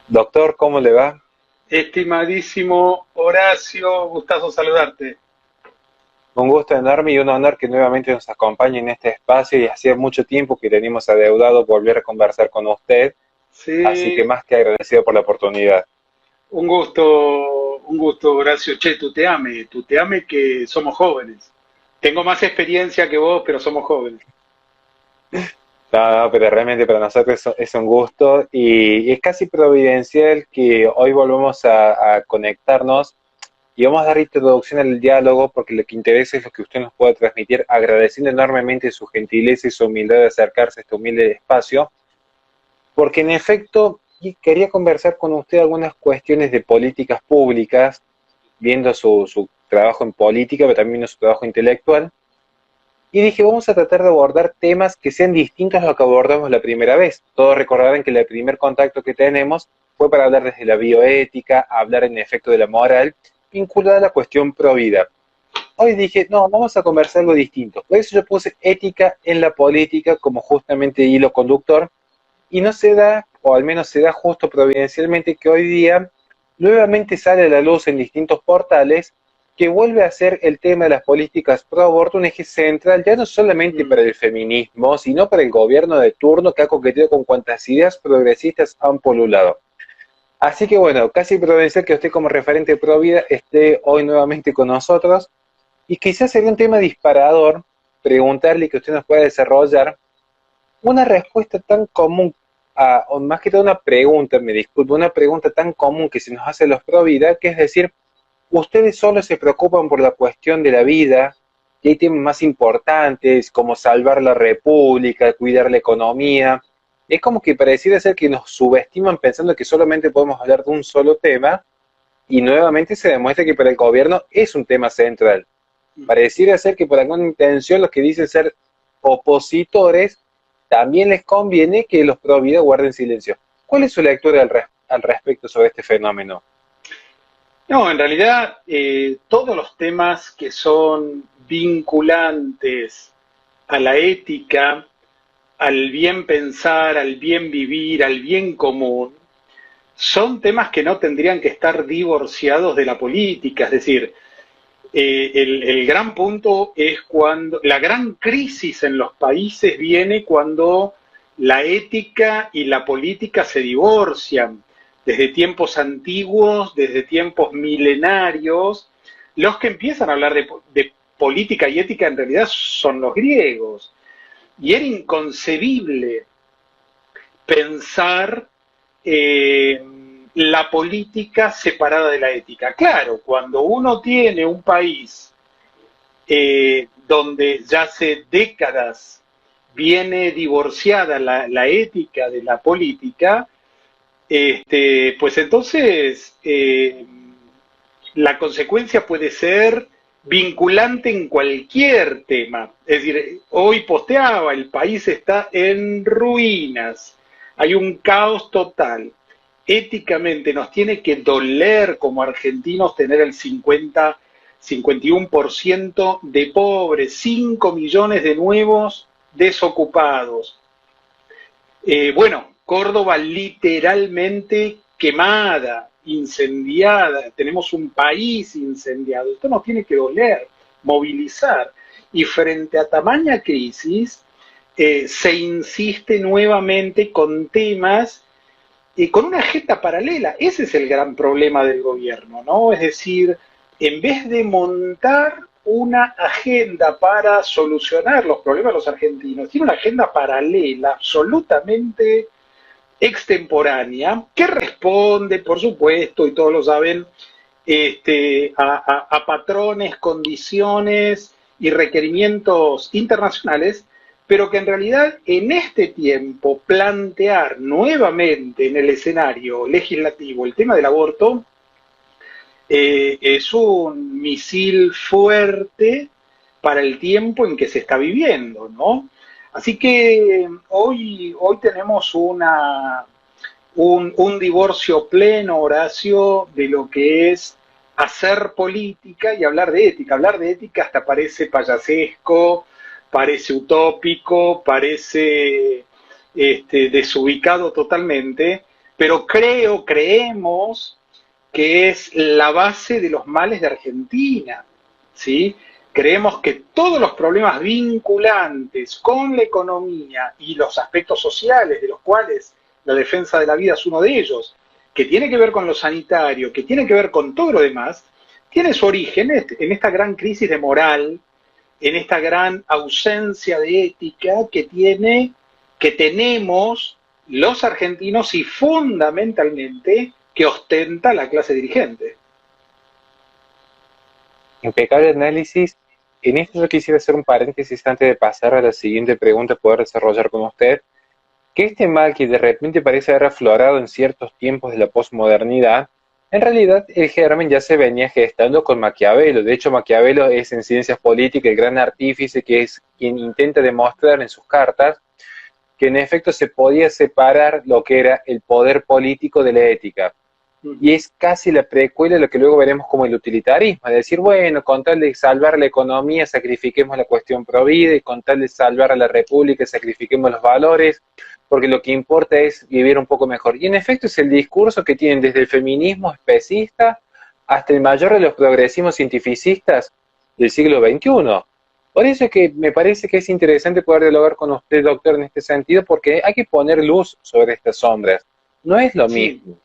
Doctor, ¿cómo le va? Estimadísimo Horacio, gustazo saludarte. Un gusto enorme y un honor que nuevamente nos acompañe en este espacio y hacía mucho tiempo que teníamos adeudado volver a conversar con usted, así que Sí, más que agradecido por la oportunidad. un gusto Horacio. Che, tú te ame que somos jóvenes. Tengo más experiencia que vos, pero somos jóvenes. No, no, pero realmente para nosotros es un gusto y es casi providencial que hoy volvamos a conectarnos y vamos a dar introducción al diálogo porque lo que interesa es lo que usted nos pueda transmitir, agradeciendo enormemente su gentileza y su humildad de acercarse a este humilde espacio. Porque en efecto quería conversar con usted algunas cuestiones de políticas públicas, viendo su trabajo en política, pero también su trabajo intelectual. Y dije, vamos a tratar de abordar temas que sean distintos a lo que abordamos la primera vez. Todos recordarán que el primer contacto que tenemos fue para hablar desde la bioética, hablar en efecto de la moral, vinculada a la cuestión pro vida. Hoy dije, no, vamos a conversar algo distinto. Por eso yo puse ética en la política como justamente hilo conductor y no se da, o al menos se da justo providencialmente, que hoy día nuevamente sale a la luz en distintos portales que vuelve a ser el tema de las políticas pro aborto un eje central, ya no solamente Mm. para el feminismo, sino para el gobierno de turno que ha coqueteado con cuantas ideas progresistas han polulado. Así que bueno, casi providencial que usted como referente pro vida esté hoy nuevamente con nosotros y quizás sería un tema disparador preguntarle que usted nos pueda desarrollar una respuesta tan común, o más que todo una pregunta, me disculpo, una pregunta tan común que se nos hace a los pro vida, que es decir, ustedes solo se preocupan por la cuestión de la vida, y hay temas más importantes como salvar la república, cuidar la economía. Es como que pareciera ser que nos subestiman pensando que solamente podemos hablar de un solo tema, y nuevamente se demuestra que para el gobierno es un tema central. Pareciera ser que por alguna intención los que dicen ser opositores también les conviene que los pro vida guarden silencio. ¿Cuál es su lectura al respecto sobre este fenómeno? No, en realidad todos los temas que son vinculantes a la ética, al bien pensar, al bien vivir, al bien común, son temas que no tendrían que estar divorciados de la política. Es decir, el gran punto es cuando la gran crisis en los países viene cuando la ética y la política se divorcian. Desde tiempos antiguos, desde tiempos milenarios, los que empiezan a hablar de política y ética en realidad son los griegos. Y era inconcebible pensar eh, la política separada de la ética. Claro, cuando uno tiene un país donde ya hace décadas viene divorciada la ética de la política, pues entonces la consecuencia puede ser vinculante en cualquier tema. Es decir, hoy posteaba, el país está en ruinas, hay un caos total. Éticamente nos tiene que doler como argentinos tener el 51% de pobres, 5 millones de nuevos desocupados. Bueno, Córdoba literalmente quemada, incendiada, tenemos un país incendiado, esto nos tiene que doler, movilizar. Y frente a tamaña crisis, se insiste nuevamente con temas y con una agenda paralela. Ese es el gran problema del gobierno, ¿no? Es decir, en vez de montar una agenda para solucionar los problemas de los argentinos, tiene una agenda paralela, absolutamente extemporánea, que responde, por supuesto, y todos lo saben, a patrones, condiciones y requerimientos internacionales, pero que en realidad en este tiempo plantear nuevamente en el escenario legislativo el tema del aborto es un misil fuerte para el tiempo en que se está viviendo, ¿no? Así que hoy tenemos un divorcio pleno, Horacio, de lo que es hacer política y hablar de ética. Hablar de ética hasta parece payasesco, parece utópico, parece desubicado totalmente, pero creemos que es la base de los males de Argentina, ¿sí? Creemos que todos los problemas vinculantes con la economía y los aspectos sociales, de los cuales la defensa de la vida es uno de ellos, que tiene que ver con lo sanitario, que tiene que ver con todo lo demás, tiene su origen en esta gran crisis de moral, en esta gran ausencia de ética que tenemos los argentinos y fundamentalmente que ostenta la clase dirigente. Impecable análisis. En esto yo quisiera hacer un paréntesis antes de pasar a la siguiente pregunta, poder desarrollar con usted, que este mal que de repente parece haber aflorado en ciertos tiempos de la posmodernidad, en realidad el germen ya se venía gestando con Maquiavelo. De hecho, Maquiavelo es en ciencias políticas el gran artífice que es quien intenta demostrar en sus cartas que en efecto se podía separar lo que era el poder político de la ética. Y es casi la precuela de lo que luego veremos como el utilitarismo, es decir, bueno, con tal de salvar la economía, sacrifiquemos la cuestión provida, y con tal de salvar a la república, sacrifiquemos los valores, porque lo que importa es vivir un poco mejor. Y en efecto es el discurso que tienen desde el feminismo especista hasta el mayor de los progresismos cientificistas del siglo XXI. Por eso es que me parece que es interesante poder dialogar con usted, doctor, en este sentido, porque hay que poner luz sobre estas sombras. No es lo mismo.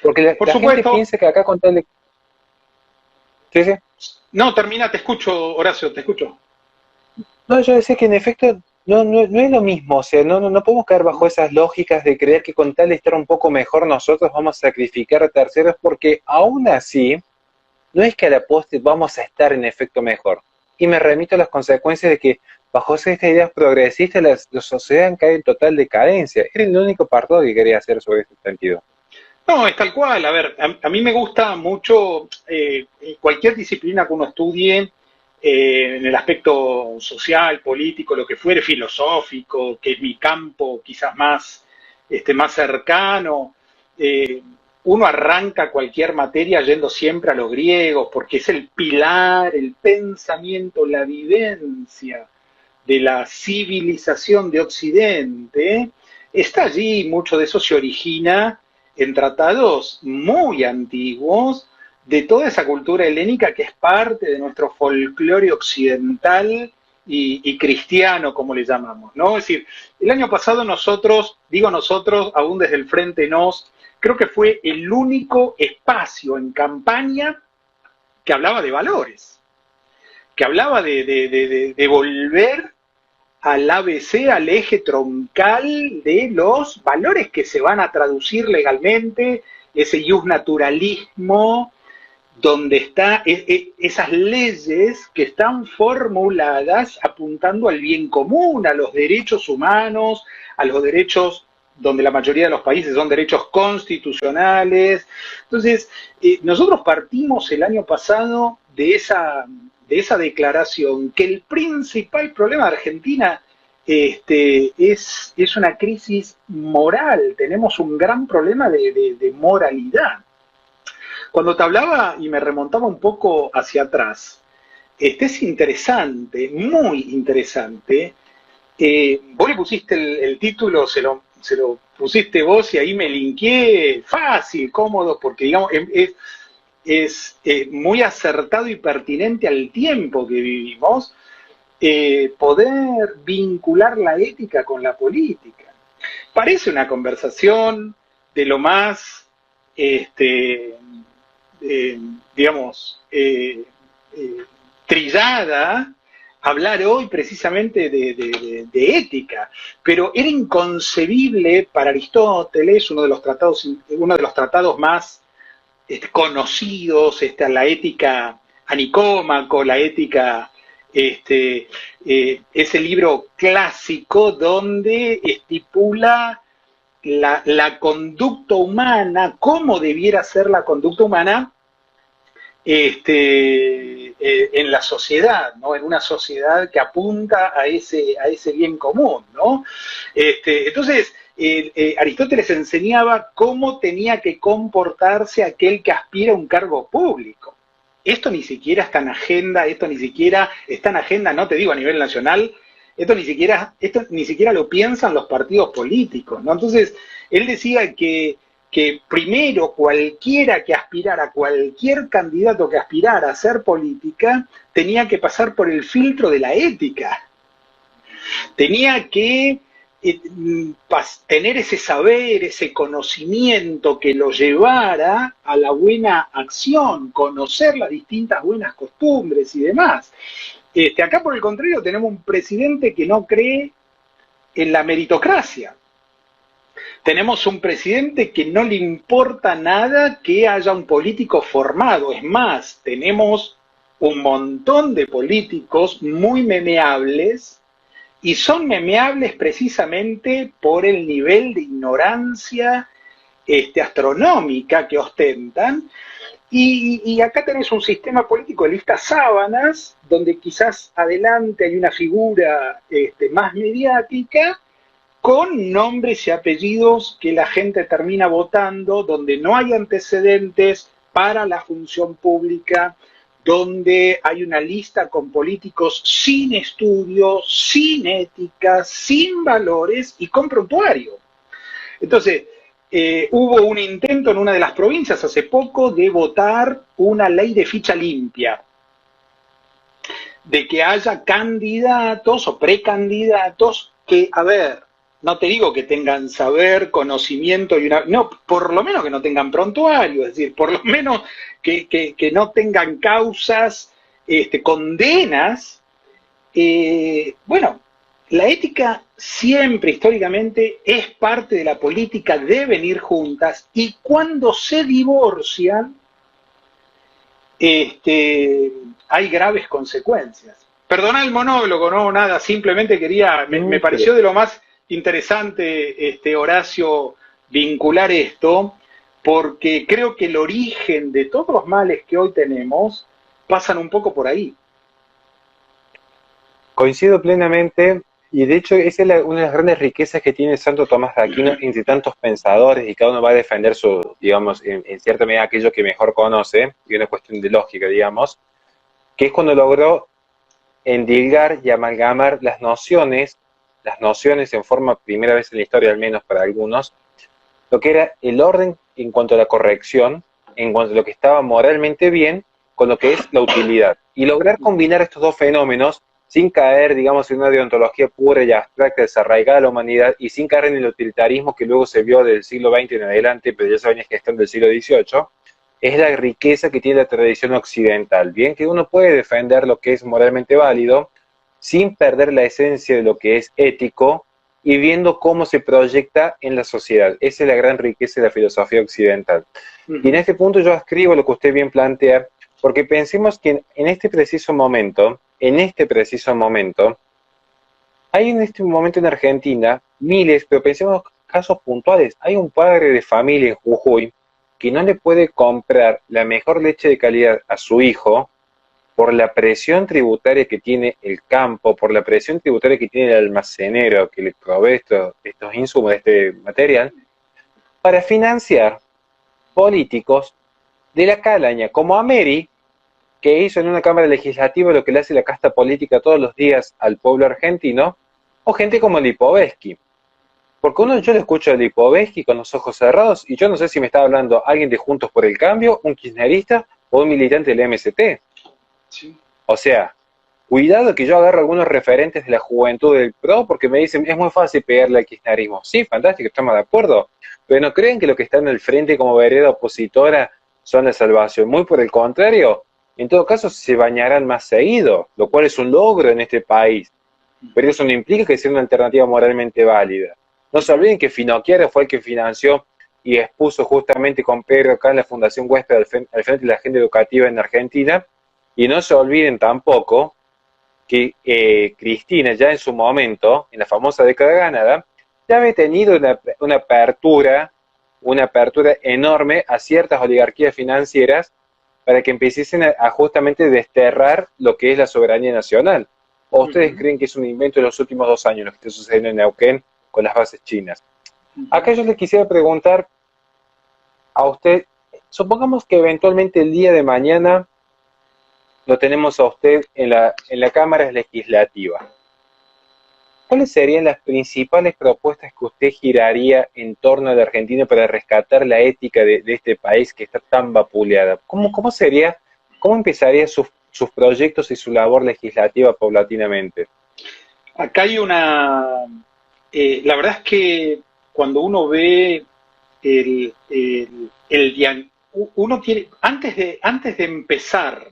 Porque la gente piensa que acá con tal de... ¿Sí, sí? No, termina, te escucho, Horacio, te escucho. No, yo decía que en efecto no es lo mismo, o sea, no podemos caer bajo esas lógicas de creer que con tal de estar un poco mejor nosotros vamos a sacrificar a terceros, porque aún así, no es que a la postre vamos a estar en efecto mejor. Y me remito a las consecuencias de que bajo estas ideas progresistas la sociedad cae en total decadencia. Era el único apartado que quería hacer sobre este sentido. No, es tal cual. A ver, a mí me gusta mucho cualquier disciplina que uno estudie en el aspecto social, político, lo que fuere, filosófico, que es mi campo quizás más cercano. Uno arranca cualquier materia yendo siempre a los griegos, porque es el pilar, el pensamiento, la vivencia de la civilización de Occidente. Está allí, mucho de eso se origina en tratados muy antiguos de toda esa cultura helénica que es parte de nuestro folclore occidental y cristiano, como le llamamos, ¿no? Es decir, el año pasado nosotros, digo nosotros, aún desde el Frente Nos, creo que fue el único espacio en campaña que hablaba de valores, que hablaba de volver al ABC, al eje troncal de los valores que se van a traducir legalmente, ese naturalismo, donde están esas leyes que están formuladas apuntando al bien común, a los derechos humanos, a los derechos donde la mayoría de los países son derechos constitucionales. Entonces, nosotros partimos el año pasado de esa declaración, que el principal problema de Argentina es una crisis moral, tenemos un gran problema de moralidad. Cuando te hablaba y me remontaba un poco hacia atrás, es interesante, muy interesante. Vos le pusiste el título, se lo pusiste vos y ahí me linkeé fácil, cómodo, porque digamos es muy acertado y pertinente al tiempo que vivimos, poder vincular la ética con la política. Parece una conversación de lo más, digamos, trillada, hablar hoy precisamente de ética, pero era inconcebible para Aristóteles, uno de los tratados más conocidos, la ética a Nicómaco, la ética, ese libro clásico donde estipula la conducta humana, cómo debiera ser la conducta humana en la sociedad, ¿no? En una sociedad que apunta a ese bien común, ¿no? Entonces, Aristóteles enseñaba cómo tenía que comportarse aquel que aspira a un cargo público. Esto ni siquiera está en agenda, no te digo a nivel nacional, esto ni siquiera lo piensan los partidos políticos, ¿no? Entonces, él decía que que primero cualquiera que aspirara, cualquier candidato que aspirara a hacer política, tenía que pasar por el filtro de la ética. Tenía que tener ese saber, ese conocimiento que lo llevara a la buena acción, conocer las distintas buenas costumbres y demás. Acá, por el contrario, tenemos un presidente que no cree en la meritocracia. Tenemos un presidente que no le importa nada que haya un político formado. Es más, tenemos un montón de políticos muy memeables, y son memeables precisamente por el nivel de ignorancia astronómica que ostentan. Y acá tenés un sistema político de listas sábanas, donde quizás adelante hay una figura más mediática, con nombres y apellidos que la gente termina votando, donde no hay antecedentes para la función pública, donde hay una lista con políticos sin estudio, sin ética, sin valores y con prontuario. Entonces, hubo un intento en una de las provincias hace poco de votar una ley de ficha limpia, de que haya candidatos o precandidatos que, a ver, no te digo que tengan saber, conocimiento y no, por lo menos que no tengan prontuario, es decir, por lo menos que no tengan causas, condenas. Bueno, la ética siempre, históricamente, es parte de la política, deben ir juntas, y cuando se divorcian, hay graves consecuencias. Perdona el monólogo, no, nada, simplemente quería, me pareció de lo más interesante, Horacio, vincular esto, porque creo que el origen de todos los males que hoy tenemos pasan un poco por ahí. Coincido plenamente, y de hecho esa es una de las grandes riquezas que tiene Santo Tomás de Aquino entre tantos pensadores, y cada uno va a defender su, digamos, en cierta medida aquello que mejor conoce, y una cuestión de lógica, digamos, que es cuando logró endilgar y amalgamar las nociones en forma, primera vez en la historia al menos para algunos, lo que era el orden en cuanto a la corrección, en cuanto a lo que estaba moralmente bien, con lo que es la utilidad. Y lograr combinar estos dos fenómenos sin caer, digamos, en una deontología pura y abstracta, desarraigada a la humanidad, y sin caer en el utilitarismo que luego se vio del siglo XX en adelante, pero ya se venía gestando del siglo XVIII, es la riqueza que tiene la tradición occidental. Bien que uno puede defender lo que es moralmente válido, sin perder la esencia de lo que es ético, y viendo cómo se proyecta en la sociedad. Esa es la gran riqueza de la filosofía occidental. Y en este punto yo escribo lo que usted bien plantea, porque pensemos que en este preciso momento, hay en este momento en Argentina miles, pero pensemos casos puntuales. Hay un padre de familia en Jujuy que no le puede comprar la mejor leche de calidad a su hijo por la presión tributaria que tiene el campo, por la presión tributaria que tiene el almacenero que le provee estos insumos, este material, para financiar políticos de la calaña, como Ameri, que hizo en una Cámara Legislativa lo que le hace la casta política todos los días al pueblo argentino, o gente como Lipovetsky. Porque yo le escucho a Lipovetsky con los ojos cerrados, y yo no sé si me está hablando alguien de Juntos por el Cambio, un kirchnerista o un militante del MST. Sí. O sea, cuidado que yo agarro algunos referentes de la juventud del PRO porque me dicen, es muy fácil pegarle al kirchnerismo. Sí, fantástico, estamos de acuerdo, pero no creen que lo que está en el frente como vereda opositora son la salvación. Muy por el contrario, en todo caso se bañarán más seguido, lo cual es un logro en este país. Pero eso no implica que sea una alternativa moralmente válida. No se olviden que Finocchiaro fue el que financió y expuso justamente con Pedro acá en la Fundación Huésped al frente de la agenda educativa en Argentina. Y no se olviden tampoco que Cristina ya en su momento, en la famosa década ganada, ya había tenido una apertura enorme a ciertas oligarquías financieras para que empiecen a justamente desterrar lo que es la soberanía nacional. ¿O ustedes creen que es un invento de los últimos 2 años lo que está sucediendo en Neuquén con las bases chinas? Acá yo le quisiera preguntar a usted, supongamos que eventualmente el día de mañana lo tenemos a usted en la Cámara Legislativa. ¿cuáles serían las principales propuestas que usted giraría en torno a la Argentina para rescatar la ética de este país que está tan vapuleada? ¿Cómo sería, cómo empezaría sus proyectos y su labor legislativa paulatinamente? Acá hay la verdad es que cuando uno ve uno tiene, antes de empezar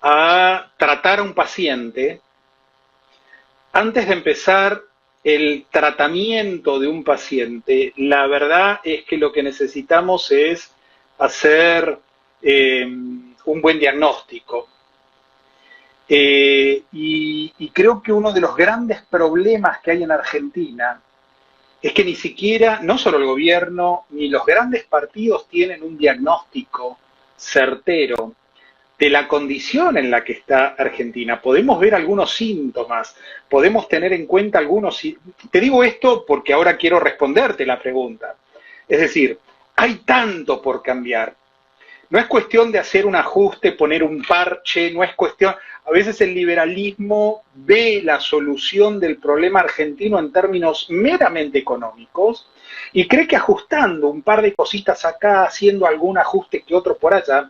a tratar a un paciente, antes de empezar el tratamiento de un paciente, la verdad es que lo que necesitamos es hacer un buen diagnóstico. Y creo que uno de los grandes problemas que hay en Argentina es que ni siquiera, no solo el gobierno, ni los grandes partidos tienen un diagnóstico certero de la condición en la que está Argentina. Podemos ver algunos síntomas, podemos tener en cuenta algunos... Te digo esto porque ahora quiero responderte la pregunta. Es decir, hay tanto por cambiar. No es cuestión de hacer un ajuste, poner un parche, no es cuestión... A veces el liberalismo ve la solución del problema argentino en términos meramente económicos y cree que ajustando un par de cositas acá, haciendo algún ajuste que otro por allá,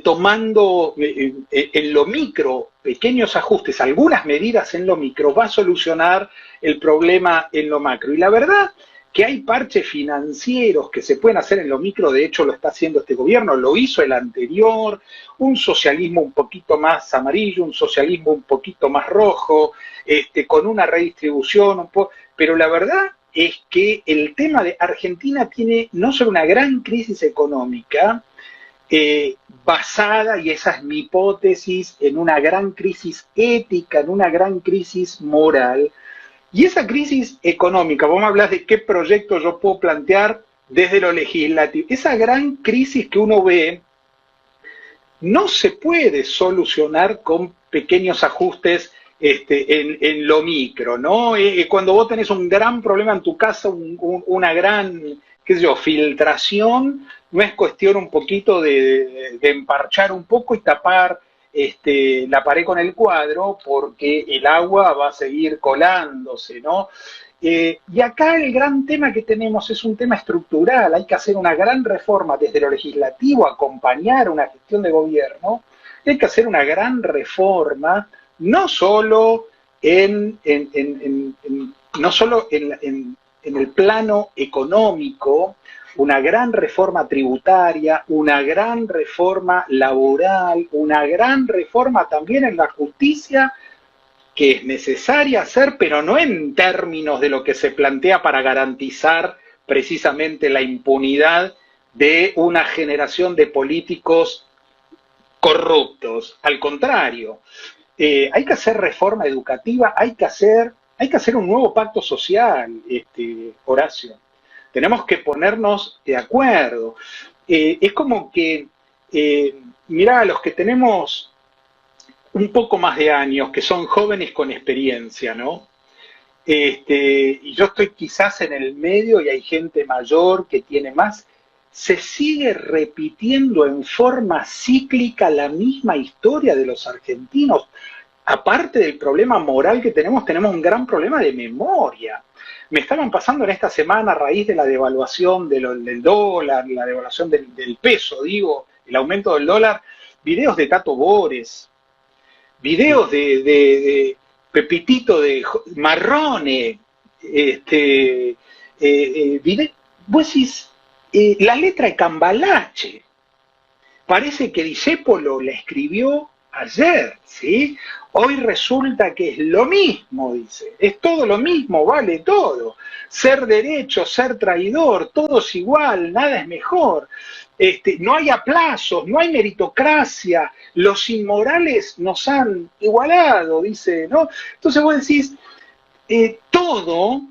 tomando en lo micro pequeños ajustes, algunas medidas en lo micro, va a solucionar el problema en lo macro. Y la verdad que hay parches financieros que se pueden hacer en lo micro, de hecho lo está haciendo este gobierno, lo hizo el anterior, un socialismo un poquito más amarillo, un socialismo un poquito más rojo, con una redistribución, pero la verdad es que el tema de Argentina tiene no solo una gran crisis económica, basada, y esa es mi hipótesis, en una gran crisis ética, en una gran crisis moral. Y esa crisis económica, vos me hablas de qué proyecto yo puedo plantear desde lo legislativo. Esa gran crisis que uno ve no se puede solucionar con pequeños ajustes en lo micro, ¿no? Cuando vos tenés un gran problema en tu casa, una gran, qué sé yo, filtración, no es cuestión un poquito de emparchar un poco y tapar la pared con el cuadro, porque el agua va a seguir colándose, ¿no? Y acá el gran tema que tenemos es un tema estructural, hay que hacer una gran reforma desde lo legislativo, acompañar una gestión de gobierno, hay que hacer una gran reforma, no solo no solo en el plano económico, una gran reforma tributaria, una gran reforma laboral, una gran reforma también en la justicia, que es necesaria hacer, pero no en términos de lo que se plantea para garantizar precisamente la impunidad de una generación de políticos corruptos. Al contrario, hay que hacer reforma educativa, hay que hacer un nuevo pacto social, Horacio. Tenemos que ponernos de acuerdo. Es como que, mirá, los que tenemos un poco más de años, que son jóvenes con experiencia, ¿no? Y yo estoy quizás en el medio y hay gente mayor que tiene más, se sigue repitiendo en forma cíclica la misma historia de los argentinos. Aparte del problema moral que tenemos un gran problema de memoria. Me estaban pasando en esta semana, a raíz de la devaluación del dólar, la devaluación del peso, digo, el aumento del dólar, videos de Tato Bores, videos de Pepitito de Marrone, vos decís, la letra de Cambalache, parece que Discépolo la escribió ayer, ¿sí? Hoy resulta que es lo mismo, dice, es todo lo mismo, vale todo, ser derecho, ser traidor, todo es igual, nada es mejor, no hay aplazos, no hay meritocracia, los inmorales nos han igualado, dice, ¿no? Entonces vos decís, todo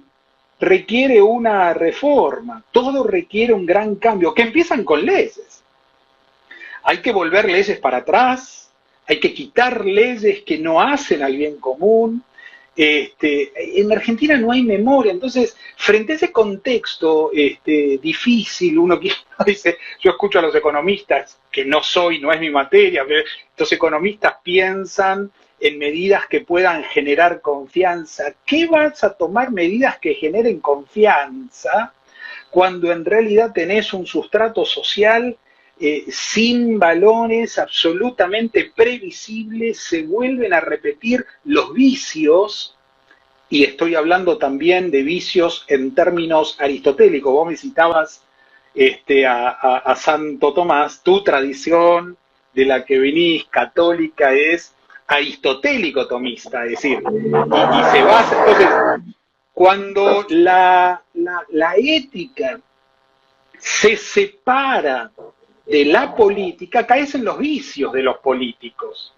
requiere una reforma, todo requiere un gran cambio, que empiezan con leyes. Hay que volver leyes para atrás, hay que quitar leyes que no hacen al bien común. En Argentina no hay memoria, entonces, frente a ese contexto difícil, uno dice, yo escucho a los economistas, que no es mi materia, pero los economistas piensan en medidas que puedan generar confianza. ¿Qué vas a tomar medidas que generen confianza cuando en realidad tenés un sustrato social sin valores, absolutamente previsibles? Se vuelven a repetir los vicios, y estoy hablando también de vicios en términos aristotélicos. Vos me citabas a Santo Tomás. Tu tradición de la que venís, católica, es aristotélico-tomista, es decir, y se basa. Entonces, cuando la ética se separa de la política, caes en los vicios de los políticos.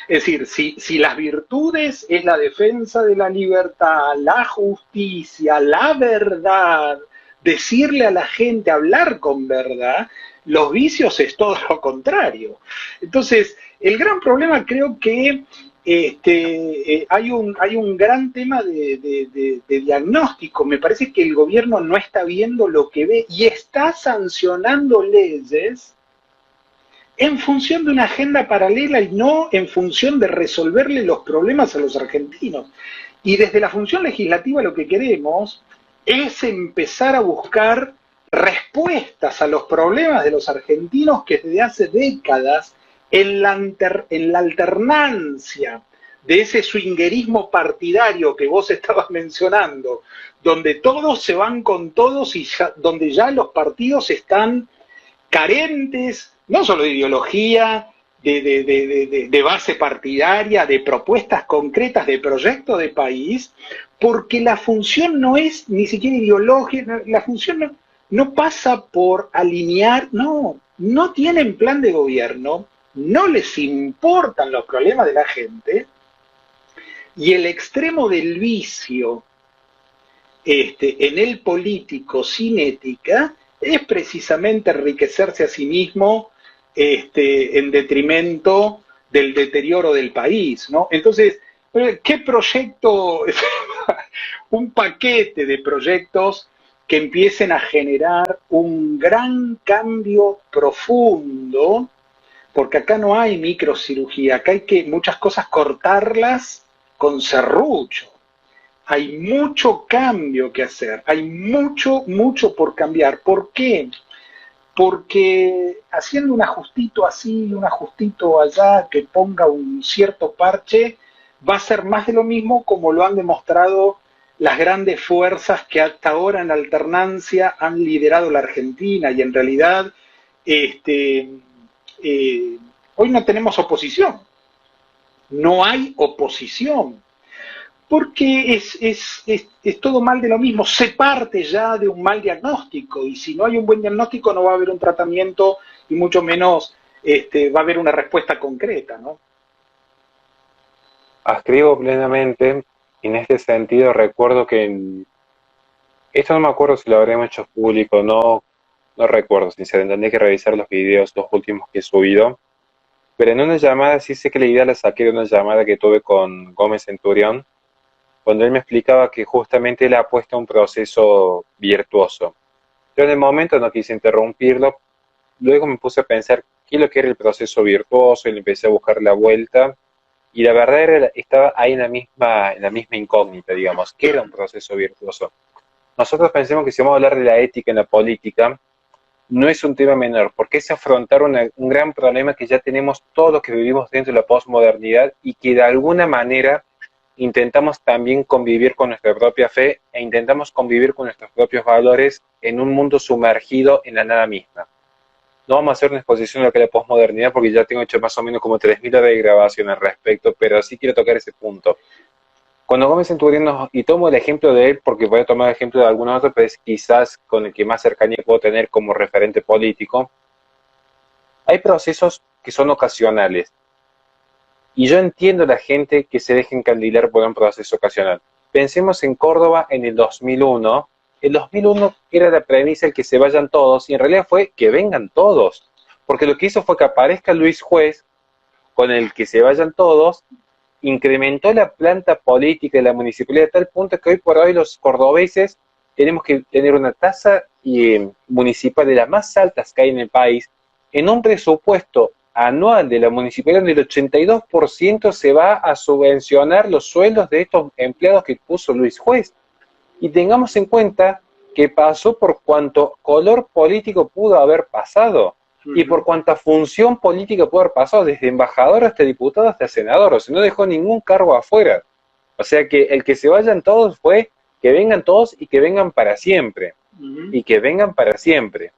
Es decir, si las virtudes es la defensa de la libertad, la justicia, la verdad, decirle a la gente, hablar con verdad, los vicios es todo lo contrario. Entonces, el gran problema creo que hay un gran tema de diagnóstico. Me parece que el gobierno no está viendo lo que ve y está sancionando leyes en función de una agenda paralela y no en función de resolverle los problemas a los argentinos. Y desde la función legislativa lo que queremos es empezar a buscar respuestas a los problemas de los argentinos que desde hace décadas, en la alternancia de ese swingerismo partidario que vos estabas mencionando, donde todos se van con todos y donde ya los partidos están carentes, no solo de ideología, de base partidaria, de propuestas concretas, de proyecto de país, porque la función no es ni siquiera ideológica, la función no pasa por alinear, no tienen plan de gobierno, no les importan los problemas de la gente, y el extremo del vicio en el político sin ética es precisamente enriquecerse a sí mismo en detrimento del deterioro del país, ¿no? Entonces, ¿qué proyecto? Un paquete de proyectos que empiecen a generar un gran cambio profundo, porque acá no hay microcirugía, acá hay que muchas cosas cortarlas con serrucho. Hay mucho cambio que hacer, hay mucho por cambiar. ¿Por qué? Porque haciendo un ajustito así, un ajustito allá, que ponga un cierto parche, va a ser más de lo mismo, como lo han demostrado las grandes fuerzas que hasta ahora en alternancia han liderado la Argentina, y en realidad hoy no tenemos oposición, no hay oposición, porque es todo mal de lo mismo, se parte ya de un mal diagnóstico, y si no hay un buen diagnóstico no va a haber un tratamiento, y mucho menos va a haber una respuesta concreta, ¿no? Ascribo plenamente, y en este sentido recuerdo que esto no me acuerdo si lo habremos hecho público, no recuerdo, sinceramente, tendría que revisar los videos, los últimos que he subido, pero en una llamada, sí sé que la idea la saqué de una llamada que tuve con Gómez Centurión, cuando él me explicaba que justamente él apuesta a un proceso virtuoso. Yo en el momento no quise interrumpirlo, luego me puse a pensar qué es lo que era el proceso virtuoso y le empecé a buscar la vuelta, y la verdad estaba ahí en la misma incógnita, digamos, ¿qué era un proceso virtuoso? Nosotros pensemos que si vamos a hablar de la ética en la política, no es un tema menor, porque es afrontar un gran problema que ya tenemos todos los que vivimos dentro de la posmodernidad y que de alguna manera intentamos también convivir con nuestra propia fe e intentamos convivir con nuestros propios valores en un mundo sumergido en la nada misma. No vamos a hacer una exposición de lo que es la posmodernidad porque ya tengo hecho más o menos como 3.000 horas de grabación al respecto, pero sí quiero tocar ese punto. Cuando Gómez Centurión, y tomo el ejemplo de él porque voy a tomar el ejemplo de algunos otros, pero es quizás con el que más cercanía puedo tener como referente político, hay procesos que son ocasionales. Y yo entiendo a la gente que se deje encandilar por un proceso ocasional. Pensemos en Córdoba en el 2001. El 2001 era la premisa el que se vayan todos, y en realidad fue que vengan todos. Porque lo que hizo fue que aparezca Luis Juez, con el que se vayan todos, incrementó la planta política de la municipalidad a tal punto que hoy por hoy los cordobeses tenemos que tener una tasa municipal de las más altas que hay en el país, en un presupuesto anual de la municipalidad donde el 82% se va a subvencionar los sueldos de estos empleados que puso Luis Juez. Y tengamos en cuenta que pasó por cuanto color político pudo haber pasado y por cuanta función política pudo haber pasado, desde embajador hasta diputado hasta senador, o sea, no dejó ningún cargo afuera. O sea que el que se vayan todos fue que vengan todos y que vengan para siempre. Y que vengan para siempre.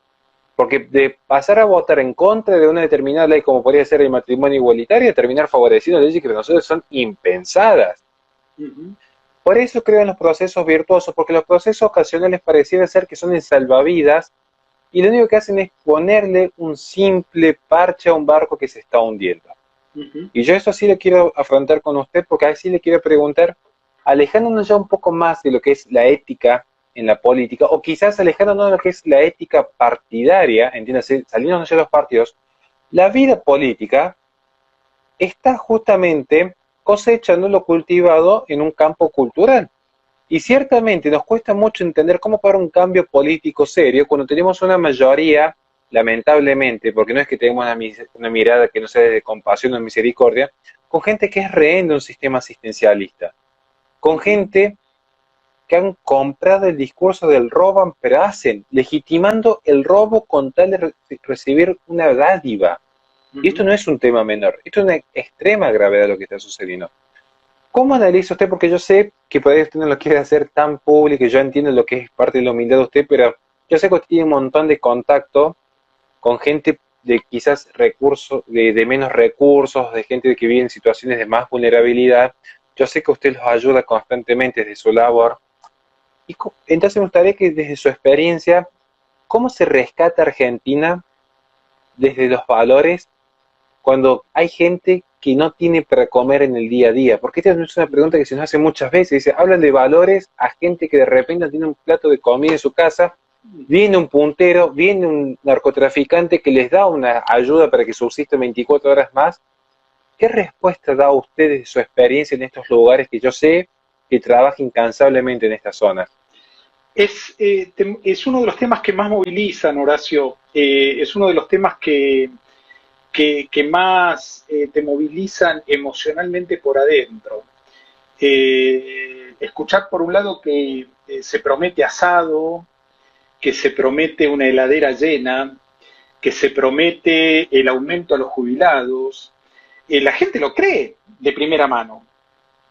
Porque de pasar a votar en contra de una determinada ley, como podría ser el matrimonio igualitario, terminar favoreciendo leyes que para nosotros son impensadas. Por eso creo en los procesos virtuosos, porque los procesos ocasionales pareciera ser que son el salvavidas, y lo único que hacen es ponerle un simple parche a un barco que se está hundiendo. Y yo eso sí le quiero afrontar con usted, porque ahí sí le quiero preguntar, alejándonos ya un poco más de lo que es la ética en la política, o quizás alejándonos de lo que es la ética partidaria, entiéndase, saliéndonos ya de los partidos, la vida política está justamente cosechando lo cultivado en un campo cultural. Y ciertamente nos cuesta mucho entender cómo para un cambio político serio cuando tenemos una mayoría, lamentablemente, porque no es que tengamos una mirada que no sea de compasión o de misericordia, con gente que es rehén de un sistema asistencialista, con gente que han comprado el discurso del roban pero hacen, legitimando el robo con tal de recibir una dádiva. Y esto no es un tema menor, esto es una extrema gravedad lo que está sucediendo. ¿Cómo analiza usted? Porque yo sé que por ahí usted no lo quiere hacer tan público, y yo entiendo lo que es parte de la humildad de usted, pero yo sé que usted tiene un montón de contacto con gente de quizás recursos, de menos recursos, de gente que vive en situaciones de más vulnerabilidad. Yo sé que usted los ayuda constantemente desde su labor. Y entonces me gustaría que desde su experiencia, ¿cómo se rescata Argentina desde los valores cuando hay gente que no tiene para comer en el día a día? Porque esta es una pregunta que se nos hace muchas veces. Dice, hablan de valores a gente que de repente tiene un plato de comida en su casa, viene un puntero, viene un narcotraficante que les da una ayuda para que subsistan 24 horas más. ¿Qué respuesta da usted de su experiencia en estos lugares que yo sé que trabaja incansablemente en estas zonas? Es uno de los temas que más movilizan, Horacio. Es uno de los temas que más te movilizan emocionalmente por adentro. Escuchar por un lado que se promete asado, que se promete una heladera llena, que se promete el aumento a los jubilados, la gente lo cree de primera mano.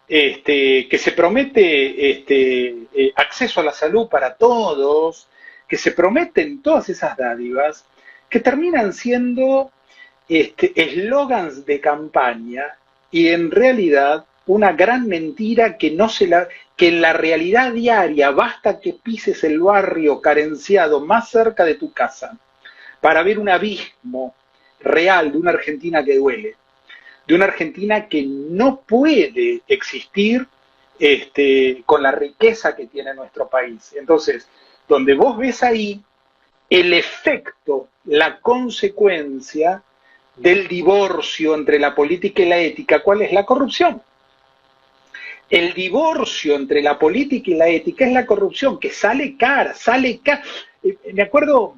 Que se promete acceso a la salud para todos, que se prometen todas esas dádivas, que terminan siendo eslogans de campaña y en realidad una gran mentira que en la realidad diaria basta que pises el barrio carenciado más cerca de tu casa para ver un abismo real de una Argentina que duele, de una Argentina que no puede existir con la riqueza que tiene nuestro país. Entonces, donde vos ves ahí el efecto, la consecuencia del divorcio entre la política y la ética, ¿cuál es? La corrupción. El divorcio entre la política y la ética es la corrupción, que sale cara. Me acuerdo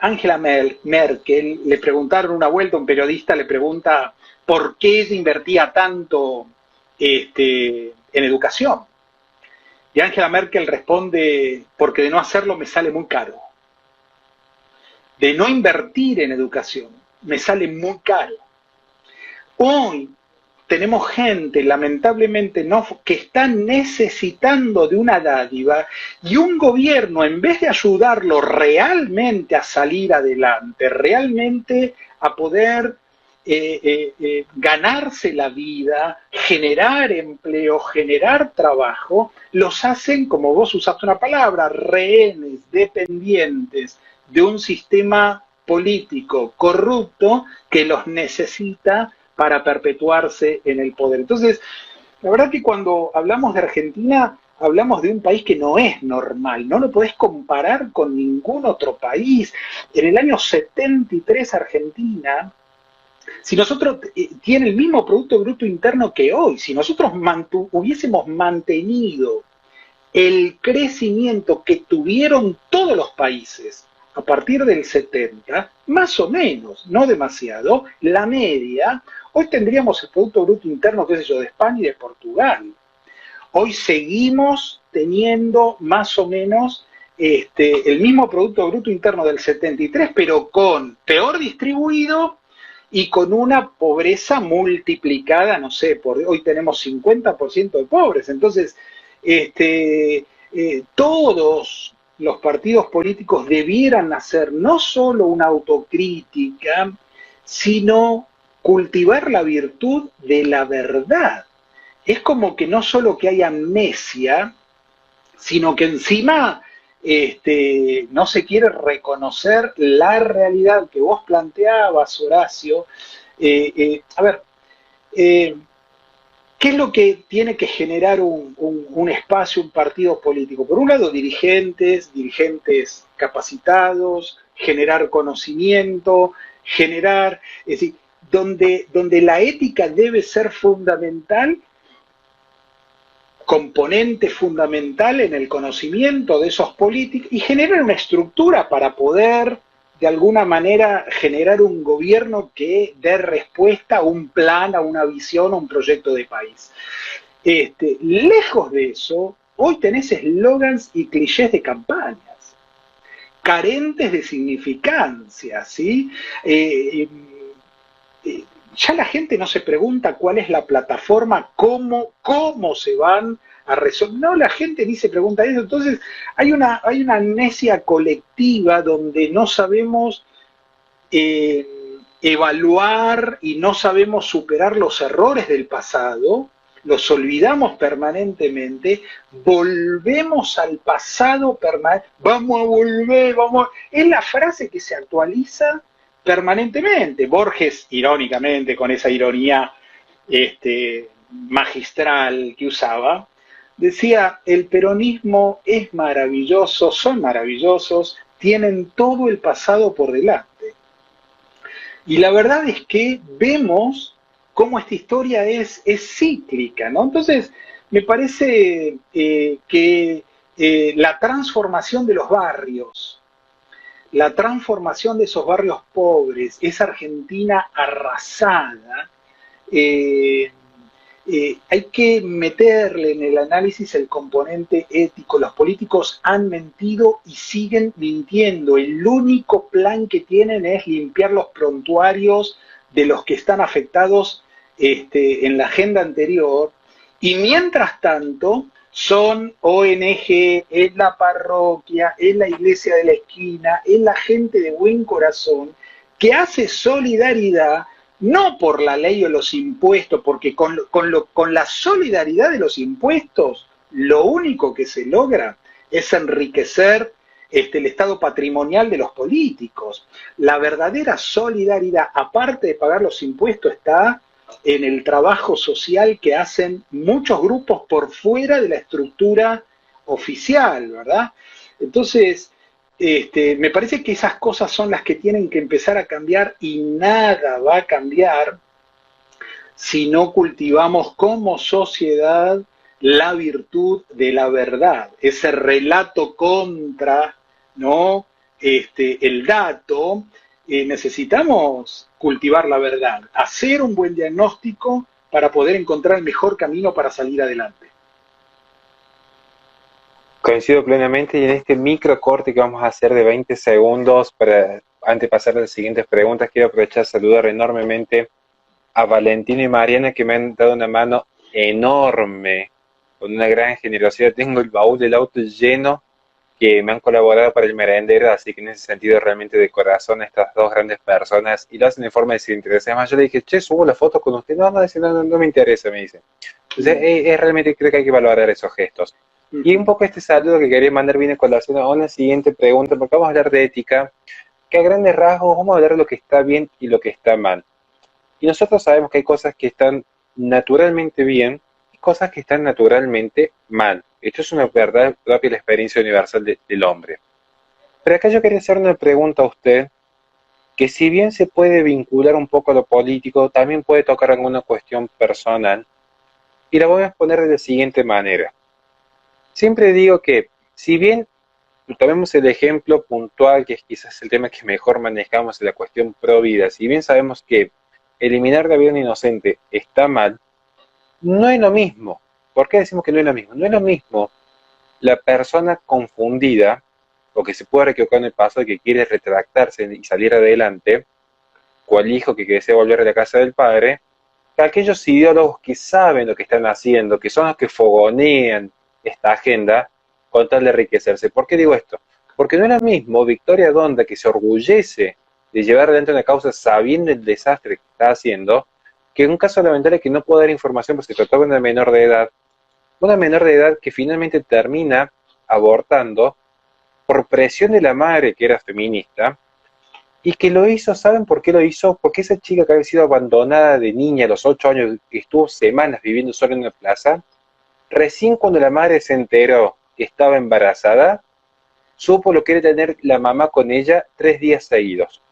Angela Merkel, le preguntaron una vuelta, un periodista le pregunta por qué ella invertía tanto en educación. Y Angela Merkel responde, porque de no hacerlo me sale muy caro. De no invertir en educación me sale muy caro. Hoy tenemos gente, lamentablemente, que está necesitando de una dádiva y un gobierno, en vez de ayudarlo realmente a salir adelante, realmente a poder ganarse la vida, generar empleo, generar trabajo, los hacen, como vos usaste una palabra, rehenes, dependientes de un sistema político corrupto que los necesita para perpetuarse en el poder. Entonces, la verdad que cuando hablamos de Argentina, hablamos de un país que no es normal, no lo podés comparar con ningún otro país. En el año 73 Argentina, si nosotros tiene el mismo Producto Bruto Interno que hoy, si nosotros hubiésemos mantenido el crecimiento que tuvieron todos los países a partir del 70, más o menos, no demasiado, la media, hoy tendríamos el Producto Bruto Interno, qué sé yo, de España y de Portugal. Hoy seguimos teniendo más o menos el mismo Producto Bruto Interno del 73, pero peor distribuido y con una pobreza multiplicada, no sé, hoy tenemos 50% de pobres. Entonces, todos los partidos políticos debieran hacer no solo una autocrítica, sino cultivar la virtud de la verdad. Es como que no solo que hay amnesia, sino que encima no se quiere reconocer la realidad que vos planteabas, Horacio. A ver, ¿qué es lo que tiene que generar un espacio, un partido político? Por un lado, dirigentes capacitados, generar conocimiento, es decir, donde la ética debe ser fundamental, componente fundamental en el conocimiento de esos políticos, y generar una estructura para poder, de alguna manera, generar un gobierno que dé respuesta a un plan, a una visión, a un proyecto de país. Lejos de eso, hoy tenés eslogans y clichés de campañas, carentes de significancia, ¿sí? Ya la gente no se pregunta cuál es la plataforma, cómo se van a resolver. No, la gente ni se pregunta eso. Entonces, hay una amnesia colectiva donde no sabemos evaluar y no sabemos superar los errores del pasado, los olvidamos permanentemente, volvemos al pasado permanente, vamos a volver, es la frase que se actualiza permanentemente. Borges, irónicamente, con esa ironía magistral que usaba, decía, el peronismo es maravilloso, son maravillosos, tienen todo el pasado por delante. Y la verdad es que vemos cómo esta historia es cíclica, ¿no? Entonces, me parece que la transformación de los barrios, la transformación de esos barrios pobres, esa Argentina arrasada, hay que meterle en el análisis el componente ético. Los políticos han mentido y siguen mintiendo. El único plan que tienen es limpiar los prontuarios de los que están afectados en la agenda anterior. Y mientras tanto, son ONG, es la parroquia, es la iglesia de la esquina, es la gente de buen corazón que hace solidaridad, no por la ley o los impuestos, porque con la solidaridad de los impuestos, lo único que se logra es enriquecer el estado patrimonial de los políticos. La verdadera solidaridad, aparte de pagar los impuestos, está en el trabajo social que hacen muchos grupos por fuera de la estructura oficial, ¿verdad? Entonces, me parece que esas cosas son las que tienen que empezar a cambiar, y nada va a cambiar si no cultivamos como sociedad la virtud de la verdad, ese relato contra, ¿no? El dato. Necesitamos cultivar la verdad, hacer un buen diagnóstico para poder encontrar el mejor camino para salir adelante. Coincido plenamente, y en este micro corte que vamos a hacer de 20 segundos, antes de pasar a las siguientes preguntas, quiero aprovechar y saludar enormemente a Valentina y Mariana, que me han dado una mano enorme, con una gran generosidad. Tengo el baúl del auto lleno, que me han colaborado para el merendero, así que en ese sentido realmente de corazón estas dos grandes personas, y lo hacen de forma desinteresada. Además, yo le dije, che, subo la foto con usted. No me interesa, me dice. Entonces, realmente creo que hay que valorar esos gestos. Y un poco este saludo que quería mandar viene con relación a una siguiente pregunta, porque vamos a hablar de ética, que a grandes rasgos vamos a hablar de lo que está bien y lo que está mal. Y nosotros sabemos que hay cosas que están naturalmente bien y cosas que están naturalmente mal. Esto es una verdad propia de la experiencia universal del hombre. Pero acá yo quería hacer una pregunta a usted, que si bien se puede vincular un poco a lo político, también puede tocar alguna cuestión personal, y la voy a exponer de la siguiente manera. Siempre digo que, si bien tomemos el ejemplo puntual, que es quizás el tema que mejor manejamos en la cuestión pro vida. Si bien sabemos que eliminar la vida de un inocente está mal, no es lo mismo. ¿Por qué decimos que no es lo mismo? No es lo mismo la persona confundida, o que se puede equivocar en el pasado, que quiere retractarse y salir adelante, cual hijo que desea volver a la casa del padre, que aquellos ideólogos que saben lo que están haciendo, que son los que fogonean esta agenda con tal de enriquecerse. ¿Por qué digo esto? Porque no es lo mismo Victoria Donda, que se orgullece de llevar adelante una causa sabiendo el desastre que está haciendo, que en un caso lamentable que no puede dar información porque se trataba de una menor de edad que finalmente termina abortando por presión de la madre que era feminista, y que lo hizo, ¿saben por qué lo hizo? Porque esa chica que había sido abandonada de niña a los 8 años, que estuvo semanas viviendo sola en una plaza, recién cuando la madre se enteró que estaba embarazada, supo lo que era tener la mamá con ella 3 días seguidos.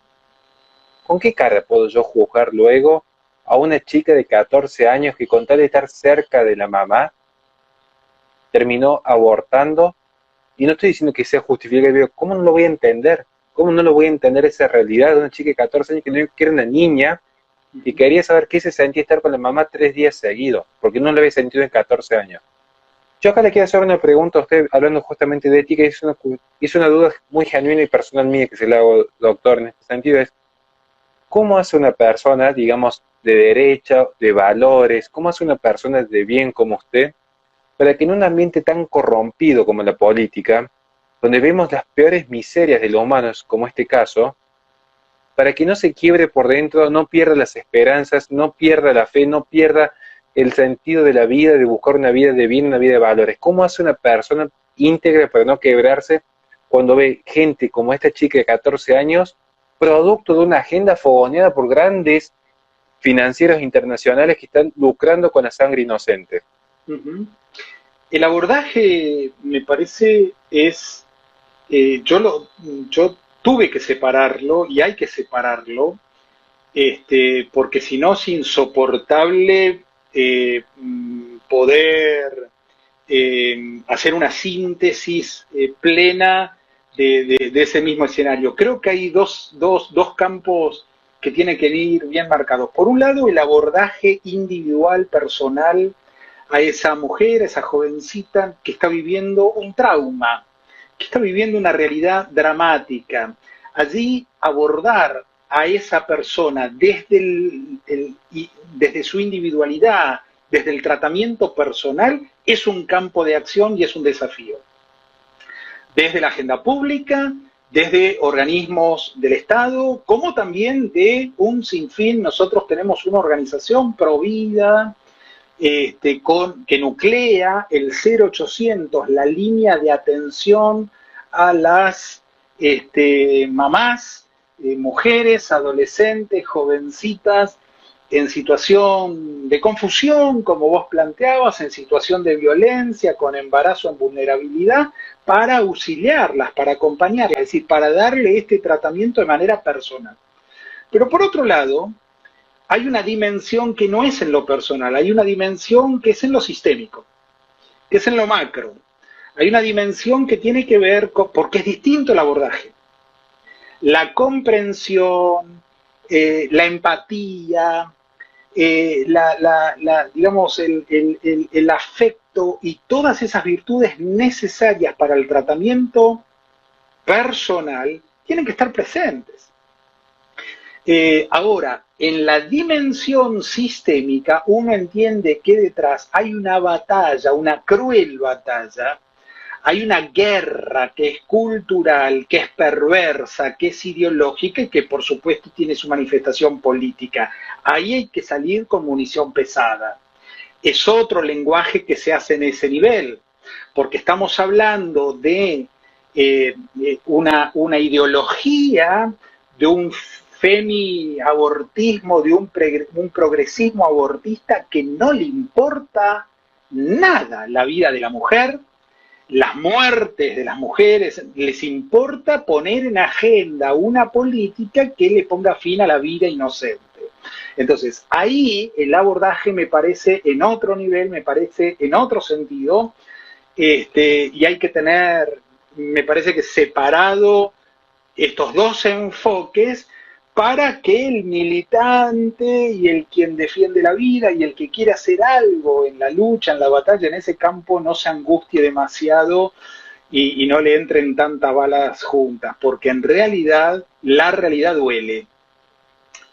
¿Con qué cara puedo yo juzgar luego a una chica de 14 años que con tal de estar cerca de la mamá, terminó abortando? Y no estoy diciendo que sea justificable, pero ¿cómo no lo voy a entender? ¿Cómo no lo voy a entender esa realidad de una chica de 14 años que era una niña y quería saber qué se sentía estar con la mamá 3 días seguidos? Porque no lo había sentido en 14 años. Yo acá le quiero hacer una pregunta a usted, hablando justamente de ética, y es una duda muy genuina y personal mía que se la hago, doctor, en este sentido, es ¿cómo hace una persona, digamos, de derecha, de valores, cómo hace una persona de bien como usted, para que en un ambiente tan corrompido como la política, donde vemos las peores miserias de los humanos, como este caso, para que no se quiebre por dentro, no pierda las esperanzas, no pierda la fe, no pierda el sentido de la vida, de buscar una vida de bien, una vida de valores? ¿Cómo hace una persona íntegra para no quebrarse cuando ve gente como esta chica de 14 años, producto de una agenda fogoneada por grandes financieros internacionales que están lucrando con la sangre inocente? Uh-huh. El abordaje, me parece, es, yo tuve que separarlo y hay que separarlo, porque si no es insoportable poder hacer una síntesis plena de ese mismo escenario. Creo que hay dos campos que tienen que ir bien marcados. Por un lado, el abordaje individual, personal, a esa mujer, a esa jovencita que está viviendo un trauma, que está viviendo una realidad dramática. Allí abordar a esa persona desde su individualidad, desde el tratamiento personal, es un campo de acción y es un desafío. Desde la agenda pública, desde organismos del Estado, como también de un sinfín. Nosotros tenemos una organización Provida, que nuclea el 0800, la línea de atención a las mamás, mujeres, adolescentes, jovencitas en situación de confusión, como vos planteabas, en situación de violencia, con embarazo en vulnerabilidad, para auxiliarlas, para acompañarlas, es decir, para darle este tratamiento de manera personal. Pero por otro lado, hay una dimensión que no es en lo personal, hay una dimensión que es en lo sistémico, que es en lo macro. Hay una dimensión que tiene que ver con, porque es distinto el abordaje. La comprensión, la empatía, digamos, el afecto y todas esas virtudes necesarias para el tratamiento personal tienen que estar presentes. Ahora, en la dimensión sistémica, uno entiende que detrás hay una batalla, una cruel batalla, hay una guerra que es cultural, que es perversa, que es ideológica y que por supuesto tiene su manifestación política. Ahí hay que salir con munición pesada. Es otro lenguaje que se hace en ese nivel, porque estamos hablando de una ideología, de un femi-abortismo, de un progresismo abortista que no le importa nada la vida de la mujer, las muertes de las mujeres, les importa poner en agenda una política que le ponga fin a la vida inocente. Entonces, ahí el abordaje me parece en otro nivel, me parece en otro sentido, y hay que tener me parece que separado estos dos enfoques para que el militante y el quien defiende la vida y el que quiere hacer algo en la lucha, en la batalla, en ese campo, no se angustie demasiado y no le entren tantas balas juntas, porque en realidad la realidad duele.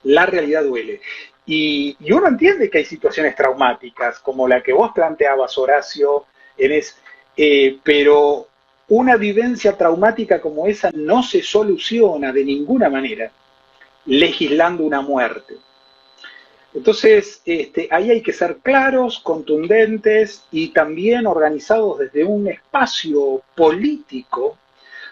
La realidad duele. Y uno entiende que hay situaciones traumáticas, como la que vos planteabas, Horacio, pero una vivencia traumática como esa no se soluciona de ninguna manera legislando una muerte. Entonces, ahí hay que ser claros, contundentes y también organizados desde un espacio político,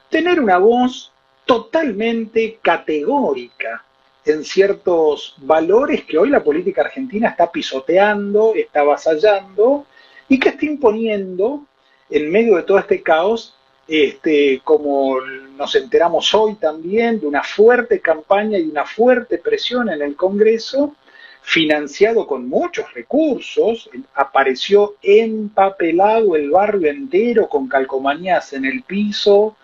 tener una voz totalmente categórica en ciertos valores que hoy la política argentina está pisoteando, está avasallando y que está imponiendo en medio de todo este caos, como nos enteramos hoy también, de una fuerte campaña y una fuerte presión en el Congreso, financiado con muchos recursos, apareció empapelado el barrio entero con calcomanías en el piso,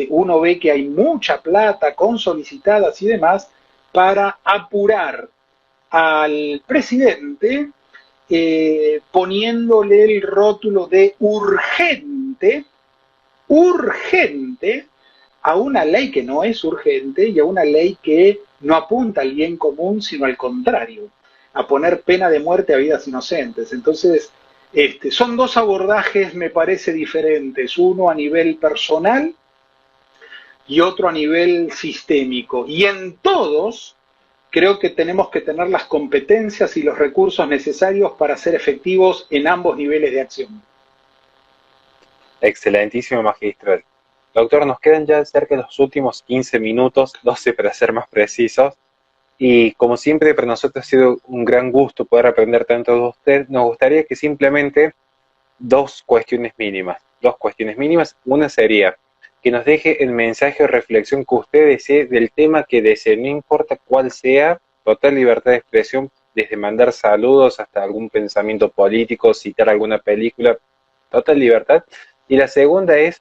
uno ve que hay mucha plata con solicitadas y demás para apurar al presidente, poniéndole el rótulo de urgente a una ley que no es urgente y a una ley que no apunta al bien común, sino al contrario, a poner pena de muerte a vidas inocentes. Entonces, son dos abordajes, me parece, diferentes, uno a nivel personal y otro a nivel sistémico. Y en todos creo que tenemos que tener las competencias y los recursos necesarios para ser efectivos en ambos niveles de acción. Excelentísimo, magistral. Doctor, nos quedan ya cerca de los últimos 15 minutos, 12 para ser más precisos, y como siempre para nosotros ha sido un gran gusto poder aprender tanto de usted. Nos gustaría que simplemente dos cuestiones mínimas. Una sería que nos deje el mensaje o reflexión que usted desee del tema que desee, no importa cuál sea, total libertad de expresión, desde mandar saludos hasta algún pensamiento político, citar alguna película, total libertad. Y la segunda es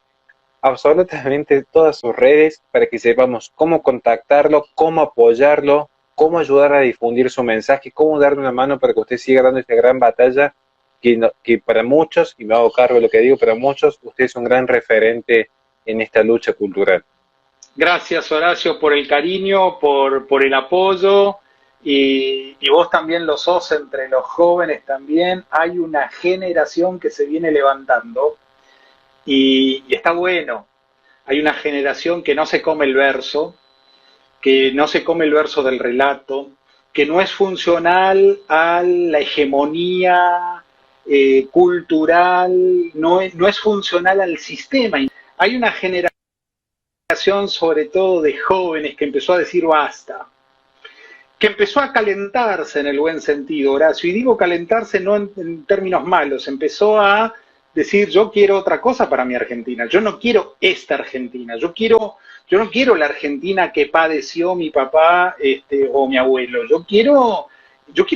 absolutamente todas sus redes para que sepamos cómo contactarlo, cómo apoyarlo, cómo ayudar a difundir su mensaje, cómo darle una mano para que usted siga dando esta gran batalla que para muchos, y me hago cargo de lo que digo, para muchos usted es un gran referente en esta lucha cultural. Gracias, Horacio, por el cariño, por el apoyo, y vos también lo sos entre los jóvenes también. Hay una generación que se viene levantando y está bueno. Hay una generación que no se come el verso, que no se come el verso del relato, que no es funcional a la hegemonía cultural, no es funcional al sistema. Hay una generación, sobre todo de jóvenes, que empezó a decir basta, que empezó a calentarse en el buen sentido, Horacio, y digo calentarse no en términos malos, empezó a decir yo quiero otra cosa para mi Argentina, yo no quiero esta Argentina, yo no quiero la Argentina que padeció mi papá o mi abuelo, yo quiero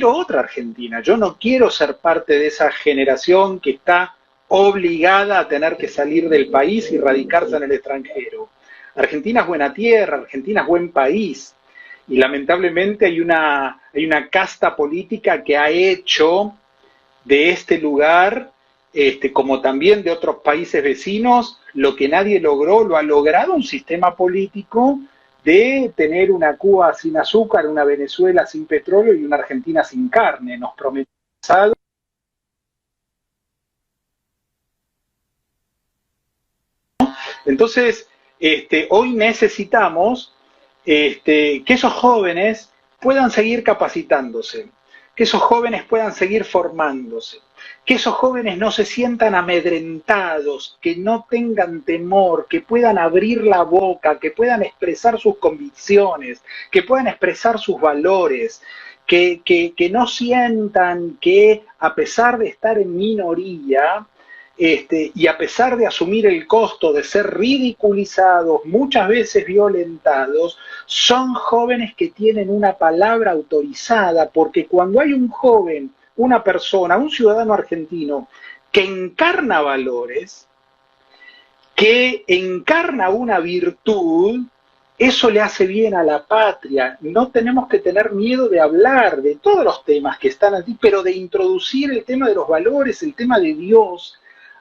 otra Argentina, yo no quiero ser parte de esa generación que está obligada a tener que salir del país y radicarse en el extranjero. Argentina es buena tierra, Argentina es buen país, y lamentablemente hay una casta política que ha hecho de este lugar, como también de otros países vecinos, lo que nadie logró, lo ha logrado un sistema político de tener una Cuba sin azúcar, una Venezuela sin petróleo y una Argentina sin carne. Nos prometió. Entonces, hoy necesitamos que esos jóvenes puedan seguir capacitándose, que esos jóvenes puedan seguir formándose, que esos jóvenes no se sientan amedrentados, que no tengan temor, que puedan abrir la boca, que puedan expresar sus convicciones, que puedan expresar sus valores, que no sientan que a pesar de estar en minoría, y a pesar de asumir el costo de ser ridiculizados, muchas veces violentados, son jóvenes que tienen una palabra autorizada, porque cuando hay un joven, una persona, un ciudadano argentino que encarna valores, que encarna una virtud, eso le hace bien a la patria. No tenemos que tener miedo de hablar de todos los temas que están aquí, pero de introducir el tema de los valores, el tema de Dios,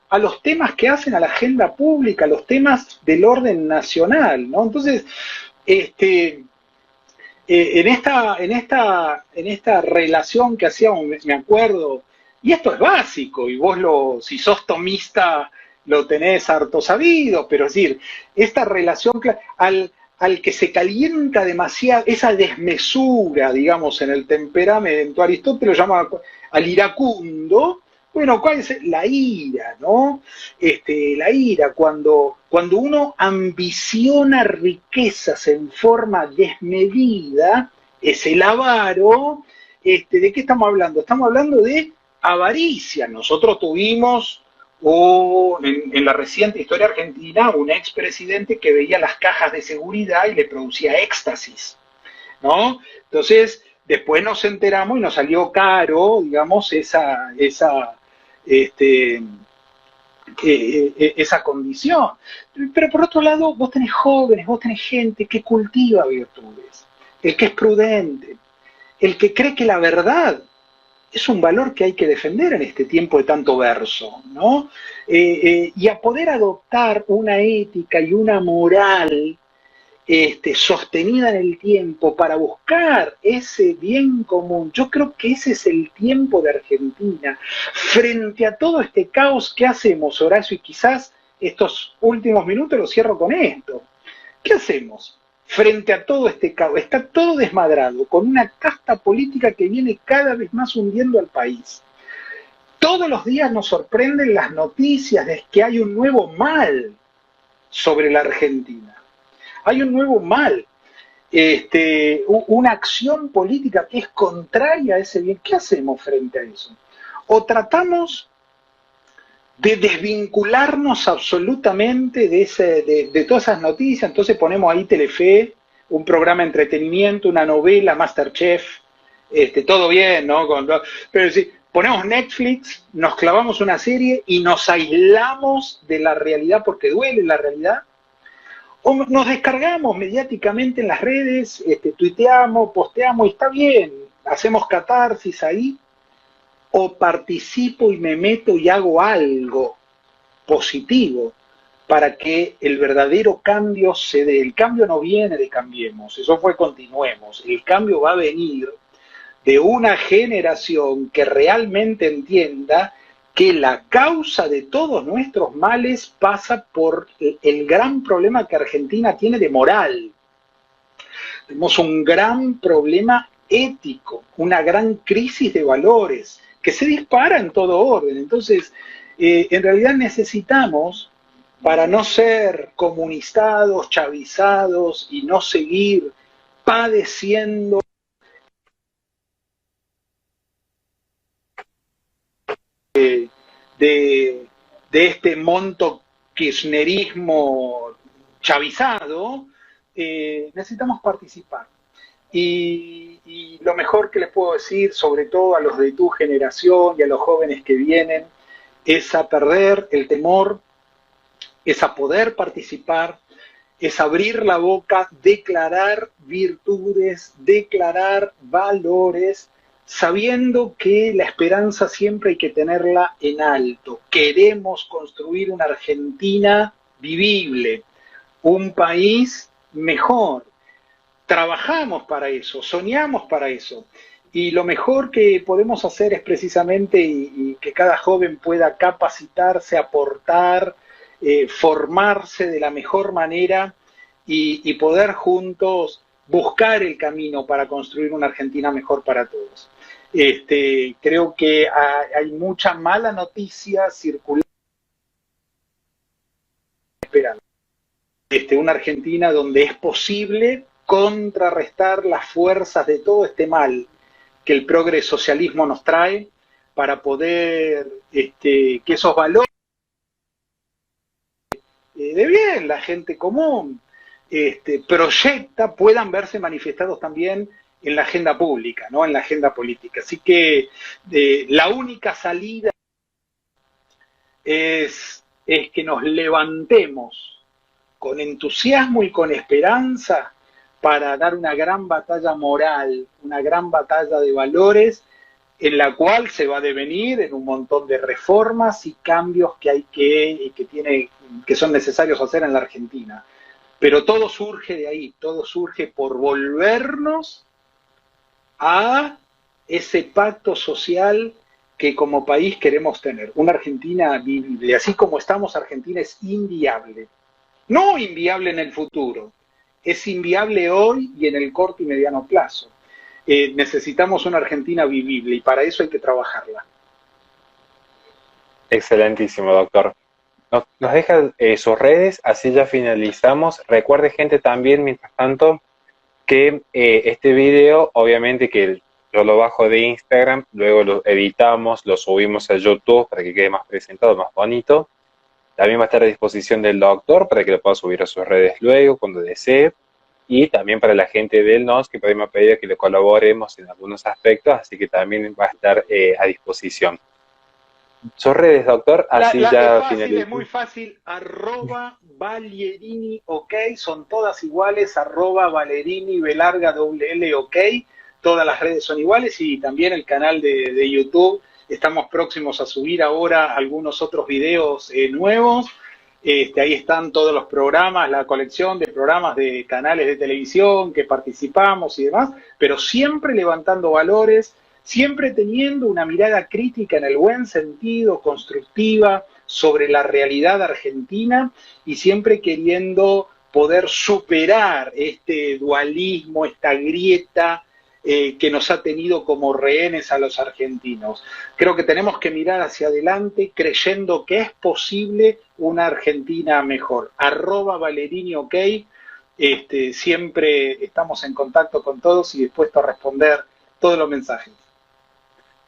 a los temas que hacen a la agenda pública, a los temas del orden nacional, ¿no? Entonces, en esta relación que hacíamos, me acuerdo, y esto es básico, y vos si sos tomista, lo tenés harto sabido, pero es decir, esta relación al que se calienta demasiado, esa desmesura, digamos, en el temperamento, Aristóteles lo llama al iracundo. Bueno, ¿cuál es la ira, no? La ira, cuando uno ambiciona riquezas en forma desmedida, es el avaro. ¿De qué estamos hablando? Estamos hablando de avaricia. Nosotros tuvimos en la reciente historia argentina un expresidente que veía las cajas de seguridad y le producía éxtasis, ¿no? Entonces, después nos enteramos y nos salió caro, digamos, esa condición. Pero por otro lado, vos tenés jóvenes, vos tenés gente que cultiva virtudes, el que es prudente, el que cree que la verdad es un valor que hay que defender en este tiempo de tanto verso, ¿no? Y a poder adoptar una ética y una moral sostenida en el tiempo para buscar ese bien común. Yo creo que ese es el tiempo de Argentina. Frente a todo este caos, ¿qué hacemos, Horacio? Y quizás estos últimos minutos los cierro con esto. ¿Qué hacemos? Frente a todo este caos, está todo desmadrado, con una casta política que viene cada vez más hundiendo al país. Todos los días nos sorprenden las noticias de que hay un nuevo mal sobre la Argentina. Hay un nuevo mal, una acción política que es contraria a ese bien. ¿Qué hacemos frente a eso? O tratamos de desvincularnos absolutamente de todas esas noticias, entonces ponemos ahí Telefe, un programa de entretenimiento, una novela, MasterChef, todo bien, ¿no? Pero si ponemos Netflix, nos clavamos una serie y nos aislamos de la realidad porque duele la realidad, o nos descargamos mediáticamente en las redes, tuiteamos, posteamos, y está bien, hacemos catarsis ahí, o participo y me meto y hago algo positivo para que el verdadero cambio se dé. El cambio no viene de Cambiemos, eso fue Continuemos. El cambio va a venir de una generación que realmente entienda que la causa de todos nuestros males pasa por el gran problema que Argentina tiene de moral. Tenemos un gran problema ético, una gran crisis de valores que se dispara en todo orden. Entonces, en realidad necesitamos, para no ser comunistados, chavizados y no seguir padeciendo de este monto kirchnerismo chavizado, necesitamos participar. Y lo mejor que les puedo decir, sobre todo a los de tu generación y a los jóvenes que vienen, es a perder el temor, es a poder participar, es abrir la boca, declarar virtudes, declarar valores, sabiendo que la esperanza siempre hay que tenerla en alto. Queremos construir una Argentina vivible, un país mejor. Trabajamos para eso, soñamos para eso. Y lo mejor que podemos hacer es precisamente y que cada joven pueda capacitarse, aportar, formarse de la mejor manera y poder juntos buscar el camino para construir una Argentina mejor para todos. Creo que hay mucha mala noticia circulando, esperando. Una Argentina donde es posible contrarrestar las fuerzas de todo este mal que el progresocialismo nos trae para poder que esos valores de bien, la gente común proyecta, puedan verse manifestados también en la agenda pública, ¿no? En la agenda política. Así que la única salida es es que nos levantemos con entusiasmo y con esperanza para dar una gran batalla moral, una gran batalla de valores, en la cual se va a devenir en un montón de reformas y cambios que son necesarios hacer en la Argentina. Pero todo surge de ahí, todo surge por volvernos a ese pacto social que como país queremos tener. Una Argentina vivible. Así como estamos, Argentina es inviable. No inviable en el futuro, es inviable hoy y en el corto y mediano plazo. Necesitamos una Argentina vivible y para eso hay que trabajarla. Excelentísimo, doctor. Nos deja sus redes, así ya finalizamos. Recuerde, gente, también, mientras tanto, que este video, obviamente que yo lo bajo de Instagram, luego lo editamos, lo subimos a YouTube para que quede más presentado, más bonito. También va a estar a disposición del doctor para que lo pueda subir a sus redes luego, cuando desee. Y también para la gente del NOS, que me ha pedido que le colaboremos en algunos aspectos, así que también va a estar a disposición. Sus redes, doctor, así ya finalizamos. Es muy fácil, @Valerini, ok, son todas iguales, @Valerini, Belarga, L, ok, todas las redes son iguales y también el canal de YouTube. Estamos próximos a subir ahora algunos otros videos nuevos. Ahí están todos los programas, la colección de programas de canales de televisión que participamos y demás, pero siempre levantando valores, siempre teniendo una mirada crítica en el buen sentido, constructiva, sobre la realidad argentina y siempre queriendo poder superar este dualismo, esta grieta que nos ha tenido como rehenes a los argentinos. Creo que tenemos que mirar hacia adelante creyendo que es posible una Argentina mejor. @Valerini, ok. Siempre estamos en contacto con todos y dispuestos a responder todos los mensajes.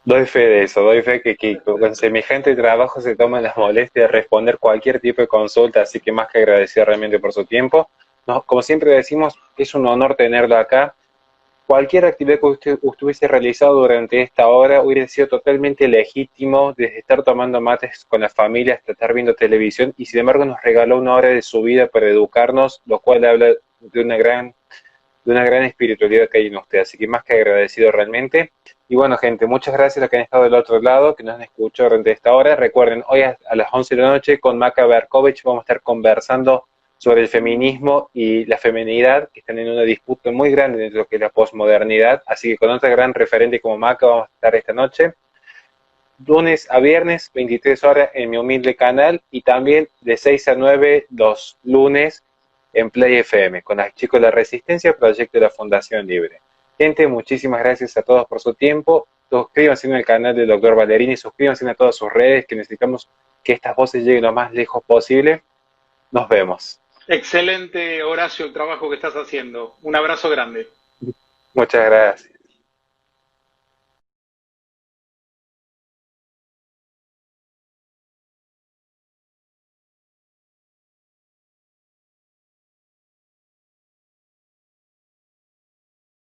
Doy fe de eso, doy fe que con semejante trabajo se toman las molestias de responder cualquier tipo de consulta, así que más que agradecido realmente por su tiempo. Como siempre decimos, es un honor tenerlo acá. Cualquier actividad que usted hubiese realizado durante esta hora hubiera sido totalmente legítimo, desde estar tomando mates con la familia hasta estar viendo televisión, y sin embargo nos regaló una hora de su vida para educarnos, lo cual habla de una gran espiritualidad que hay en usted, así que más que agradecido realmente. Y bueno, gente, muchas gracias a los que han estado del otro lado, que nos han escuchado durante esta hora. Recuerden, hoy a las 11 de la noche con Maca Berkovich vamos a estar conversando sobre el feminismo y la feminidad, que están en una disputa muy grande dentro de lo que es la posmodernidad, así que con otra gran referente como Maca vamos a estar esta noche, lunes a viernes, 23 horas en mi humilde canal, y también de 6 a 9 los lunes en Play FM, con los chicos de la Resistencia, proyecto de la Fundación Libre. Gente, muchísimas gracias a todos por su tiempo. Suscríbanse en el canal del Dr. Valerini, suscríbanse a todas sus redes, que necesitamos que estas voces lleguen lo más lejos posible. Nos vemos. Excelente, Horacio, el trabajo que estás haciendo. Un abrazo grande. Muchas gracias.